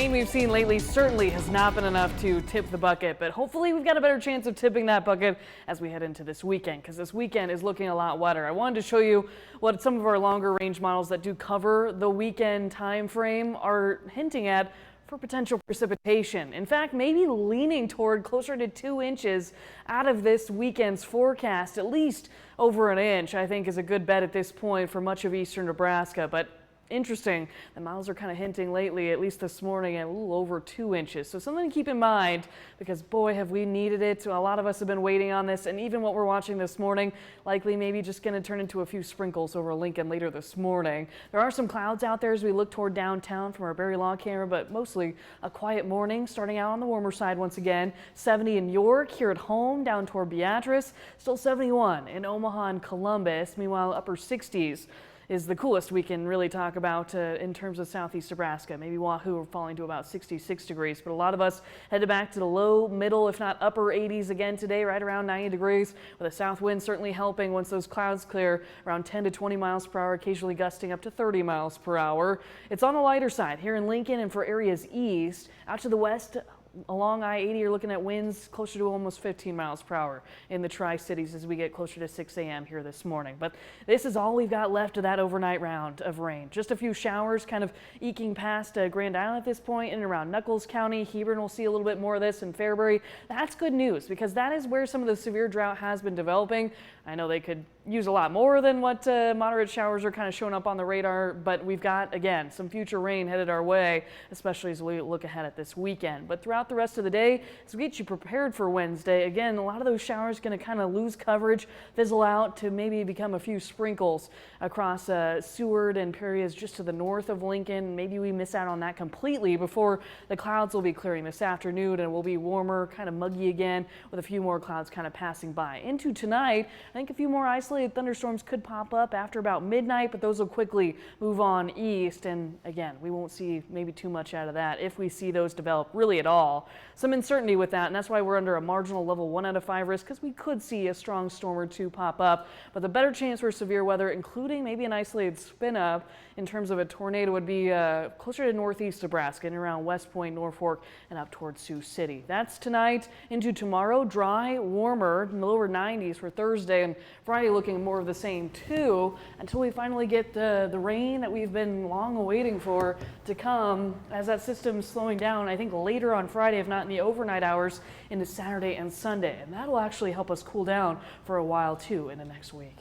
Rain we've seen lately certainly has not been enough to tip the bucket, but hopefully we've got a better chance of tipping that bucket as we head into this weekend, because this weekend is looking a lot wetter. I wanted to show you what some of our longer range models that do cover the weekend time frame are hinting at for potential precipitation. In fact, maybe leaning toward closer to 2 inches out of this weekend's forecast. At least over an inch, I think, is a good bet at this point for much of eastern Nebraska. But interesting, the models are kind of hinting lately, at least this morning, at a little over 2 inches. So something to keep in mind, because boy, have we needed it. A lot of us have been waiting on this, and even what we're watching this morning, likely maybe just going to turn into a few sprinkles over Lincoln later this morning. There are some clouds out there as we look toward downtown from our Berry Lawn camera, but mostly a quiet morning, starting out on the warmer side once again. 70 in York, here at home, down toward Beatrice, still 71 in Omaha and Columbus. Meanwhile, upper 60s is the coolest we can really talk about in terms of southeast Nebraska. Maybe Wahoo falling to about 66 degrees, but a lot of us headed back to the low, middle, if not upper 80s again today, right around 90 degrees, with a south wind certainly helping once those clouds clear, around 10 to 20 miles per hour, occasionally gusting up to 30 miles per hour. It's on the lighter side here in Lincoln and for areas east. Out to the west, along I-80, you're looking at winds closer to almost 15 miles per hour in the Tri-Cities as we get closer to 6 a.m. here this morning. But this is all we've got left of that overnight round of rain. Just a few showers kind of eking past Grand Island at this point and around Nuckolls County. Hebron will see a little bit more of this in Fairbury. That's good news, because that is where some of the severe drought has been developing. I know they could use a lot more than what moderate showers are kind of showing up on the radar, but we've got, again, some future rain headed our way, especially as we look ahead at this weekend. But throughout the rest of the day, as we get you prepared for Wednesday, again, a lot of those showers going to kind of lose coverage, fizzle out to maybe become a few sprinkles across Seward and areas just to the north of Lincoln. Maybe we miss out on that completely before the clouds will be clearing this afternoon, and it will be warmer, kind of muggy again, with a few more clouds kind of passing by. Into tonight, I think a few more isolated thunderstorms could pop up after about midnight, but those will quickly move on east. And again, we won't see maybe too much out of that if we see those develop really at all. Some uncertainty with that, and that's why we're under a marginal level 1 out of 5 risk, because we could see a strong storm or two pop up. But the better chance for severe weather, including maybe an isolated spin up in terms of a tornado, would be closer to northeast Nebraska and around West Point, Norfolk, and up towards Sioux City. That's tonight. Into tomorrow, dry, warmer, in the lower 90s for Thursday, and Friday looking more of the same too, until we finally get the rain that we've been long awaiting for to come, as that system's slowing down, I think later on Friday, if not in the overnight hours, into Saturday and Sunday. And that'll actually help us cool down for a while too in the next week.